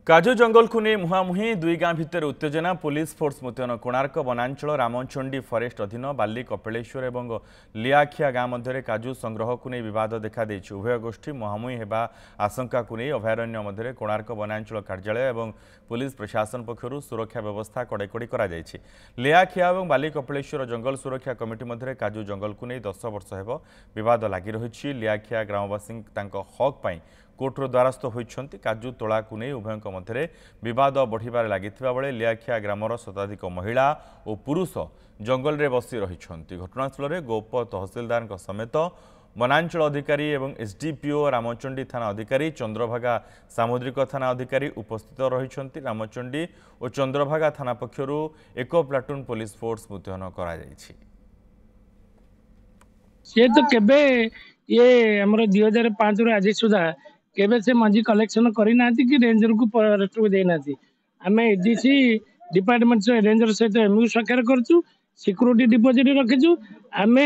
काजू जंगल को नहीं मुहांमुही दुई गां भितर उत्तेजना पुलिस फोर्स मुतयन कोणार्क वनांचल रामचंडी फरेस्ट अधीन बाली कपिलेश्वर और लियाखिया गां मध्य काजू संग्रह को नहीं बद देखा उभय गोष्ठी मुहांमुही होगा आशंका को नहीं अभयारण्य मध्य कोणार्क वनांचल कार्यालय और पुलिस प्रशासन पक्षर सुरक्षा व्यवस्था कड़ाकड़ी कर लियाखिया और बाली कपिलेश्वर जंगल सुरक्षा कमिटी मध्य काजू जंगल को नहीं 10 वर्ष हो बद लगी रही लियाखिया ग्रामवासी हक पाई कोर्टर द्वारस्थ होती काजू तोला को नहीं उभयों मध्य बद बढ़िबार लगी बेले लियाखिया ग्रामर शताधिक महिला और पुरुष जंगल में बसी रही घटनास्थल में गोप तहसिलदार समेत वनांचल अधिकारी और एसडीपीओ रामचंडी थाना अधिकारी चंद्रभागा सामुद्रिक थाना अधिकारी उपस्थित रही रामचंडी और चंद्रभागा थाना पक्षर एक प्लाटून पुलिस फोर्स मुतयन कर तो केबे ये हमर 2005 रु आज सुधा केबे से मंजी कलेक्शन करना कि रेंजर को फॉरेस्ट को देना आम एडीसी डिपार्टमेंट रेंजर सहित एमयू साक्षर करूँ सिक्यूरीटी डिपोजिट रखीचु आम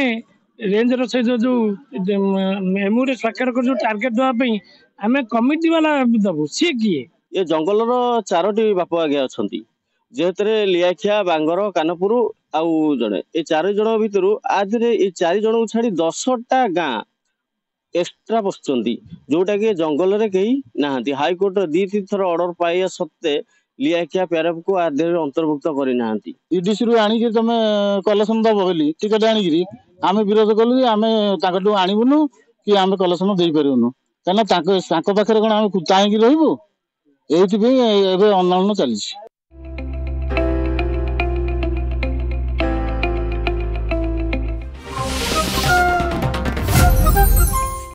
रेंजर सहित जो एमयू साक्षर कर टार्गेट देवाई आम कमिटी वाला दबू सी किए ये जंगल चारोटी बाप आज्ञा अच्छा जेहेतु लियाखिया बांगर कानपुर आउ जड़े ये 4 जन भितर आज ये 4 जन को छाड़ी 10टा गाँ एक्सट्रा बसुंच जोटा कि जंगल में कहीं नहांती हाईकोर्ट 2-3 थर ऑर्डर पाइया सत्ते लियाखिया पैराफ को आधे अंतर्भुक्त करना ईडीसी रु आनिक तुम कलेक्शन दब बोली टिकेट आनिकी आम विरोध कलु आम आणबुनु कि आम कलेक्शन दे पारूनु कहीं पाखे कौन आम चाहकी रही आंदोलन चली।